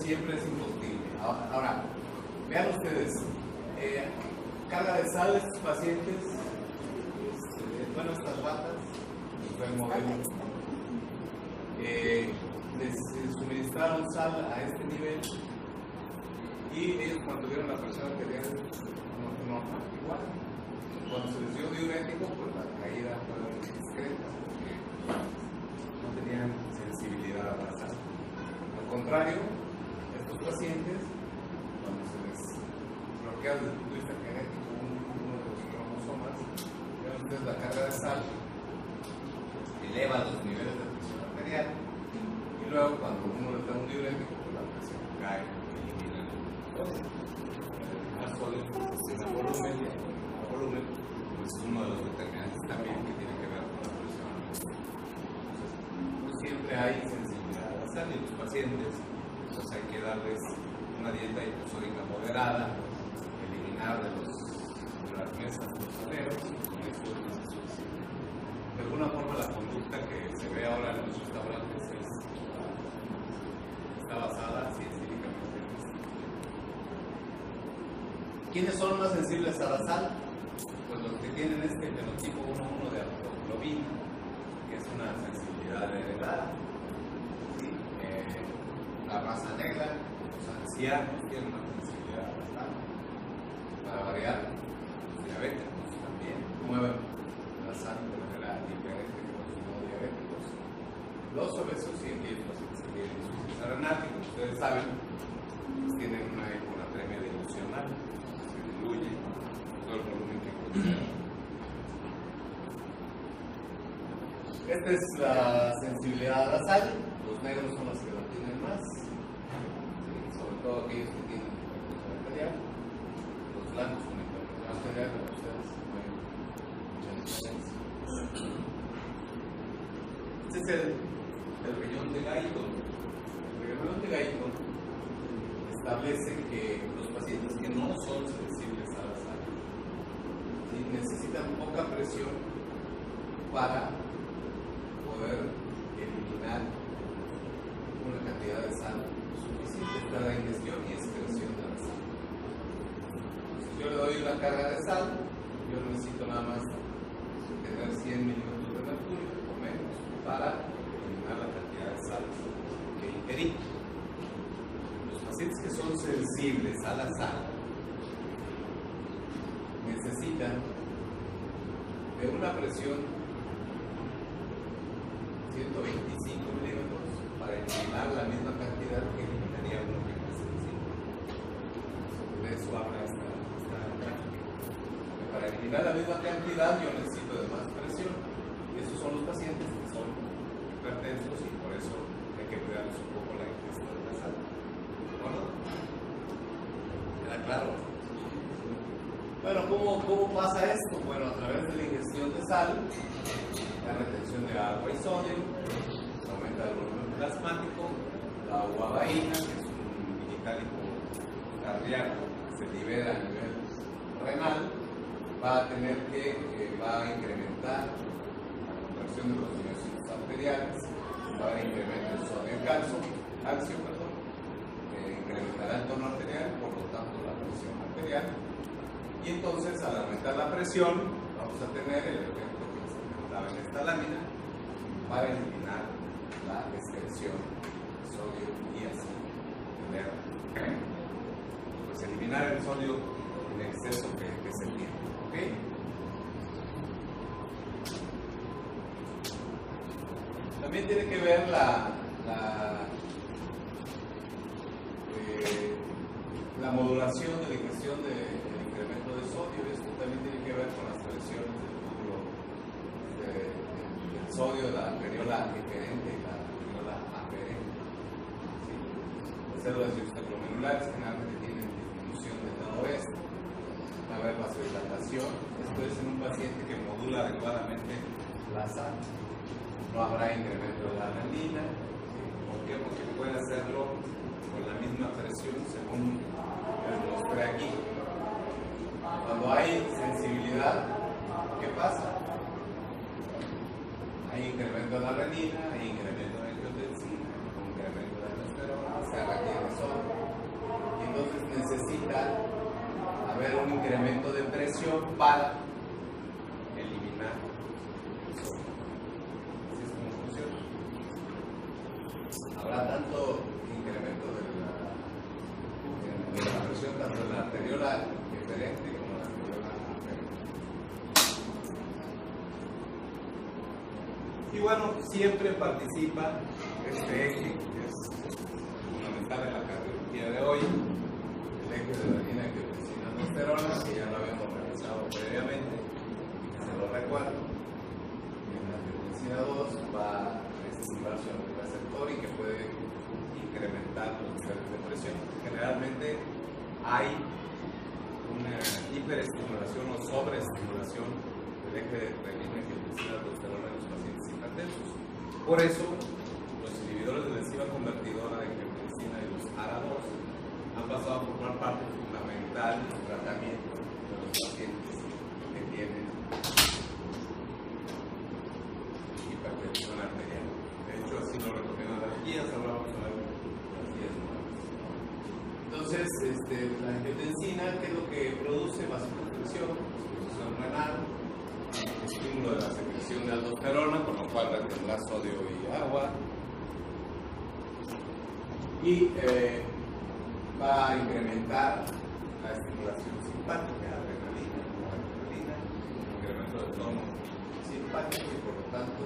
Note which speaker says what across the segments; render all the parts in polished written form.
Speaker 1: siempre es imposible. Ahora, vean ustedes, carga de sal a estos pacientes, bueno, estas batas, y fue el modelo. Les suministraron sal a este nivel y ellos mantuvieron la presión arterial normal, igual. Cuando se les dio diurético, pues la caída fue discreta porque no tenían sensibilidad a la sal. Al contrario, estos pacientes, cuando se les bloquea desde el punto de vista genético uno de los cromosomas, vean ustedes la carga de sal, eleva los niveles de presión arterial. Y luego, cuando uno les da un diurético, pues la presión cae, elimina el sodio. El sodio proporciona volumen, pues es uno de los determinantes también que tiene que ver con la presión. Entonces, siempre hay sensibilidad a la sal y los pacientes, pues hay que darles una dieta hiposódica moderada, eliminar de las mesas los saleros, con esto es suficiente. De alguna forma, la conducta que se ve ahora en los restaurantes está basada científicamente en esto. ¿Quiénes son más sensibles a la sal? Pues los que tienen este fenotipo 1,1 de autoglobina, que es una sensibilidad heredada. ¿Sí? La raza negra, los ancianos tienen una sensibilidad a la sal. Para variar, los diabéticos también mueven la sal de manera diferente que los no diabéticos. Los obesos sí empiezan a tienen insuficiencia renal, que como ustedes saben, pues tienen una hiponatremia dilucional, se diluye todo el volumen que contiene. Esta es la sensibilidad a la sal. Los negros son los que la tienen más, ¿sí? Sobre todo aquellos que tienen hipertensión arterial. Los blancos con hipertensión arterial, como ustedes ven, mucha diferencia. Este es el riñón de Guyton. El riñón de Guyton establece que los pacientes que no son sensibles a la sal, ¿sí?, necesitan poca presión para poder eliminar una cantidad de sal suficiente para la ingestión y excreción de la sal. Si yo le doy una carga de sal, yo necesito nada más tener 100 milímetros de mercurio o menos para eliminar la cantidad de sal que ingerí. Los pacientes que son sensibles a la sal necesitan de una presión 125 milímetros para eliminar la misma cantidad que eliminaría uno que no es sensible. De eso habla esta gráfica. Para eliminar la misma cantidad yo necesito de más presión. Y esos son los pacientes que son hipertensos y por eso hay que cuidarles un poco la ingesta de la sal. ¿Bueno? ¿Queda claro? Bueno, ¿cómo pasa esto? Bueno, a través de la ingestión de sal, la retención de agua y sodio, se aumenta el volumen plasmático, la guabaína, que es un inhibitórico cardíaco que se libera a nivel renal, va a incrementar la contracción de los miocitos arteriales, va a haber incremento del sodio y calcio, incrementará el tono arterial, por lo tanto la presión arterial. Y entonces, al aumentar la presión, vamos a tener el efecto que se presentaba en esta lámina para eliminar la excreción de sodio y ácido. Pues eliminar el sodio en exceso que se tiene. ¿Okay? También tiene que ver la modulación de la ingestión del incremento de sodio. Esto también tiene que ver con las presiones del túbulo del sodio, la arteriola eferente y la arteriola aferente. ¿Sí? Las células justaglomerulares generalmente tienen disminución del lado oeste, va a haber vasodilatación. Esto es en un paciente que modula adecuadamente la sal. No habrá incremento de la renina. ¿Sí? ¿Por qué? Porque puede hacerlo con la misma presión según les mostré aquí. Cuando hay sensibilidad, ¿qué pasa? Hay incremento de la renina, hay incremento de la angiotensina, incremento de la testosterona, se requiere sol. Y entonces necesita haber un incremento de presión para eliminar el sol. Así es como funciona. Habrá tanto incremento de la presión tanto en la arteriola deferente como en la arteriola aferente. Y bueno, siempre participa este eje, que es fundamental en la cardiología de hoy, el eje de adenina, angiotensina, aldosterona, que ya lo habíamos realizado previamente, y que se lo recuerdo. En la angiotensina 2 va a estimular su receptor y que puede incrementar los niveles de presión. Generalmente hay una hiperestimulación o sobreestimulación del eje de adenina, angiotensina, aldosterona en los pacientes hipertensos. Por eso, los inhibidores de la enzima convertidora de angiotensina y los ARA2 han pasado a formar parte fundamental del tratamiento de los pacientes que tienen hipertensión arterial. De hecho, así lo recomiendan las guías, ahora vamos a ver las guías nuevas. Entonces, la angiotensina, ¿qué es lo que produce? Vasoconstricción, disposición renal, estímulo de la secreción de aldosterona, con lo cual retendrá sodio y agua, y va a incrementar la estimulación simpática, adrenalina, noradrenalina, incremento del tono simpático y por lo tanto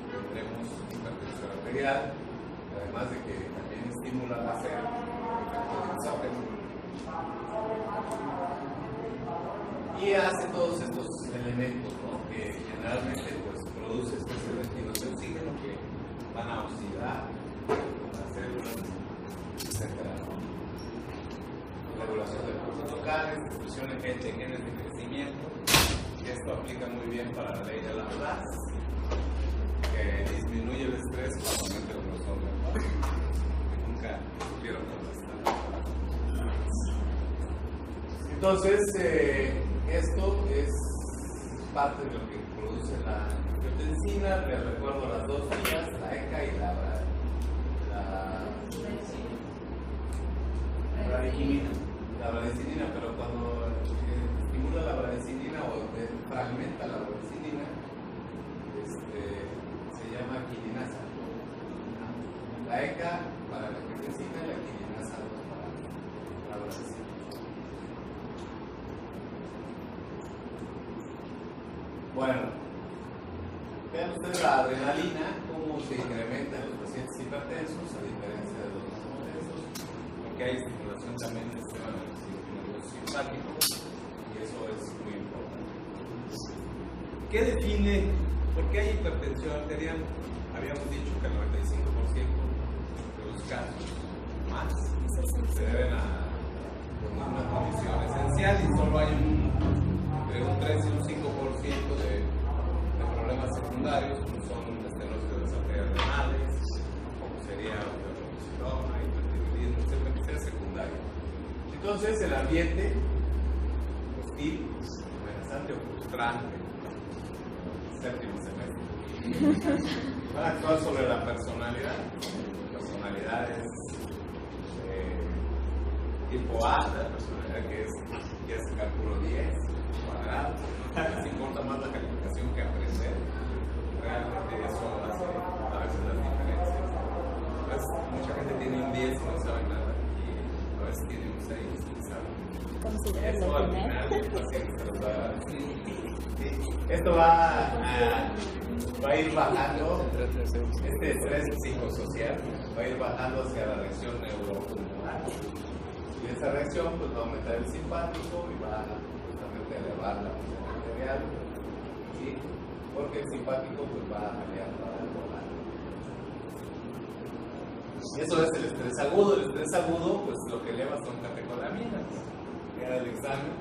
Speaker 1: tendremos hipertensión arterial, además de que también estimula la sed, efecto de insógeno. Y hace todos estos elementos, ¿no?, que generalmente pues, produce especies de retinos de oxígeno que van a oxidar las células, etc. Regulación de flujo locales, expresión de genes de crecimiento. Esto aplica muy bien para la ley de Laplace, que disminuye el estrés cuando aumenta el grosor del cuerpo, que nunca supieron contestar. Entonces, esto es parte de lo que produce la angiotensina. Les recuerdo las dos vías, la ECA y la bradicinina. La bradicinina, pero cuando estimula la bradicinina o fragmenta la bradicinina, se llama quilinasa. La ECA para la angiotensina y la quilinasa para la bradicinina. Bueno, vean ustedes la adrenalina, cómo se incrementa en los pacientes hipertensos, a diferencia de los no hipertensos, porque hay estimulación también del sistema nervioso simpático, y eso es muy importante. ¿Qué define por qué hay hipertensión arterial? Habíamos dicho que el 95% de los casos más se deben a una condición esencial y solo hay entre un 3 y un 5% de problemas secundarios, como son estenosis de las arterias renales, como sería osteoporosis, hipertiroidismo, etcétera, que sea secundario. Entonces, el ambiente hostil, amenazante o frustrante, séptimo semestre, va a actuar sobre la personalidad. Personalidades tipo A, la personalidad que es cálculo 10, cuadrado, les importa más la calificación que aprender. Realmente eso hace a veces las diferencias. Pues, mucha gente tiene un 10 y no sabe nada, y a veces tiene un 6 y sabe. Eso al final el paciente se los va a decir. Esto va a ir bajando, este estrés psicosocial va a ir bajando hacia la reacción neuropulmonar. Y esa reacción pues, va a aumentar el simpático y va justamente a elevar la presión arterial, ¿sí? Porque el simpático pues, va a pelear para el volar. Eso es el estrés agudo. El estrés agudo, pues lo que eleva son catecolaminas, que era el examen,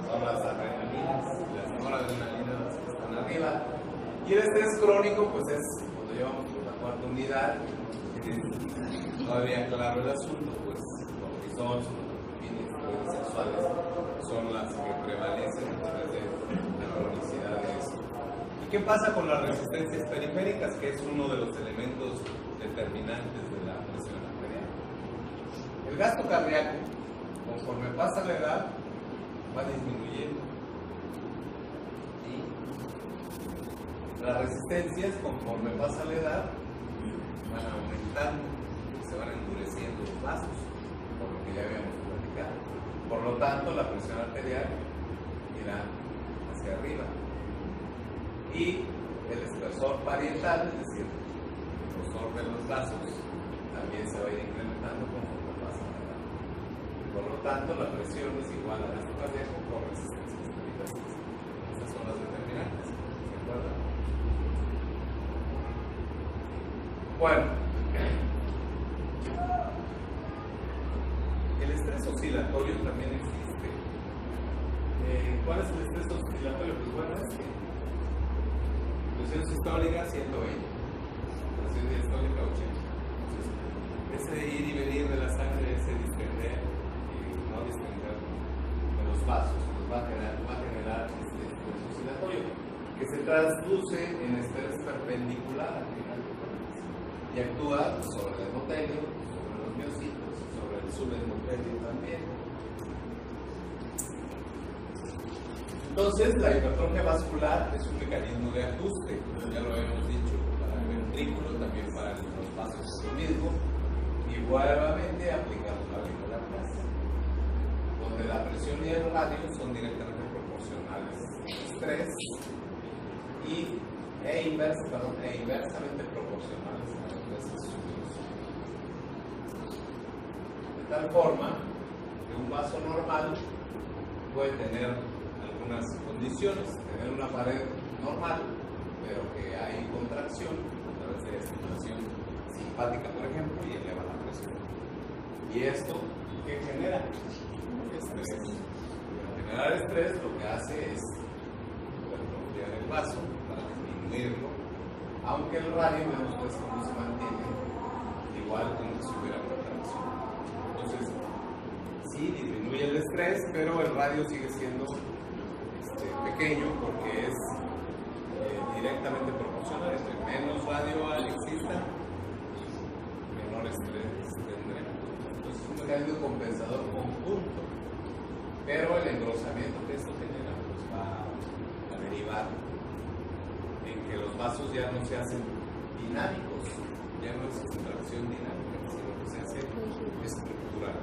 Speaker 1: son las adrenalinas, las noradrenalinas que están arriba. Y el estrés crónico, pues es cuando llevamos por la cuarta unidad, todavía claro el asunto, pues cortisol, esteroides sexuales son las que prevalecen a través de la cronicidad de esto. ¿Y qué pasa con las resistencias periféricas, que es uno de los elementos determinantes de la El gasto cardíaco, conforme pasa la edad, va disminuyendo. Y las resistencias, conforme pasa la edad, van aumentando, se van endureciendo los vasos, por lo que ya habíamos platicado. Por lo tanto, la presión arterial irá hacia arriba. Y el espesor parietal, es decir, el grosor de los vasos, también se va a ir incrementando conforme pasa la edad. Por lo tanto, la presión es igual al gasto cardíaco por resistencia estabilizadas. Estas son las determinantes. ¿Se acuerdan? Bueno, el estrés oscilatorio también existe. ¿Cuál es el estrés oscilatorio? Pues bueno, es que presión sistólica 120, presión diastólica 80. Entonces, ese ir y venir de la sangre, ese distender y no distender de los vasos, pues va a generar este estrés oscilatorio que se traduce en estrés perpendicular al final de cuentas y actúa sobre el endotelio, sobre los miocitos, sobre el subendotelio también. Entonces, la hipertrofia vascular es un mecanismo de ajuste, ya lo habíamos dicho, para el ventrículo, también para los vasos es lo mismo, y nuevamente aplicamos la ley de Laplace, donde la presión y el radio son directamente proporcionales al estrés e inversamente proporcionales a los estrés subidos. De tal forma que un vaso normal puede tener algunas condiciones, tener una pared normal, pero que hay contracción a través de estimulación simpática, por ejemplo, y eleva la presión. ¿Y esto qué genera? Estrés. Al generar estrés, lo que hace es hipertrofiar el vaso para disminuirlo, aunque el radio vemos que no se mantiene igual como si hubiera contracción. Entonces, sí disminuye el estrés, pero el radio sigue siendo pequeño porque es directamente proporcional. Entre menos radio exista, menor estrés tendremos. Entonces es un mecanismo compensador conjunto, pero el engrosamiento que esto genera pues va a derivar en que los vasos ya no se hacen dinámicos, ya no es contracción dinámica, sino que se hace estructural.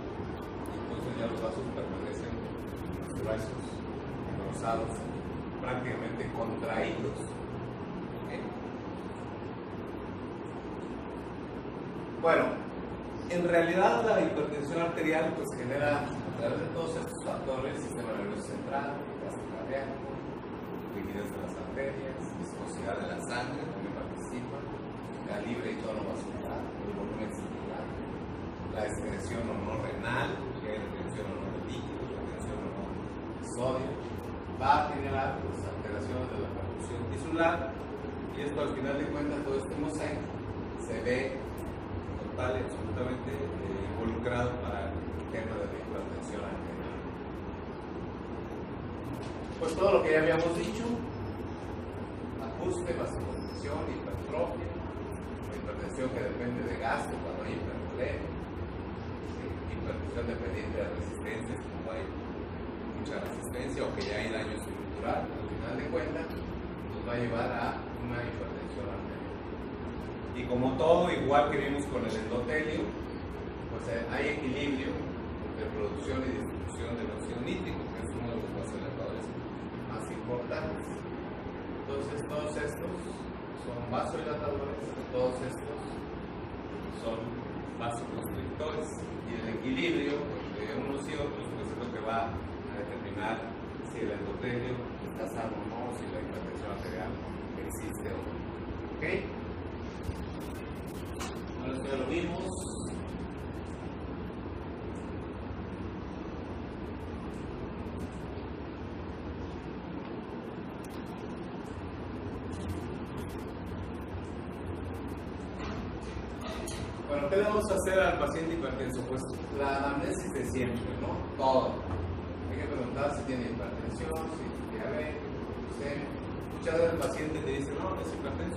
Speaker 1: Entonces ya los vasos permanecen gruesos, engrosados, prácticamente contraídos. ¿Okay? Bueno, en realidad la hipertensión arterial pues genera a través de todos estos factores: sistema nervioso central, gasto cardíaco, rigidez de las arterias, viscosidad de la sangre, también participa, calibre y tono vascular, el volumen celular, la excreción o no renal, que hay retención o no de líquidos, retención o no de sodio, va a generar pues, alteraciones de la perfusión tisular, y esto al final de cuentas, todo este mosaico se ve total y absolutamente involucrado para el tema de la hipertensión arterial. Pues todo lo que ya habíamos dicho: ajuste, vasoconstricción, hipertrofia, hipertensión que depende de gasto cuando hay hipervolemia, hipertensión dependiente de resistencias cuando hay mucha resistencia o que ya hay daño estructural. Al final de cuentas nos va a llevar a una hipertensión arterial. Y como todo, igual que vimos con el endotelio, pues hay equilibrio entre producción y distribución de óxido nítrico, que es uno de los vasodilatadores más importantes. Entonces todos estos son vasodilatadores, todos estos son vasoconstrictores, y el equilibrio entre unos y otros pues es lo que va a determinar si el endotelio está sano o no, si la hipertensión arterial existe o no. ¿Ok? Ahora esto ya lo vimos. Bueno, ¿qué le vamos a hacer al paciente hipertenso? Pues la anamnesis de siempre, ¿no? Todo. Hay que preguntar si tiene hipertensión, si tiene diabetes, glucemia. Muchas veces el paciente te dice: no, es hipertenso,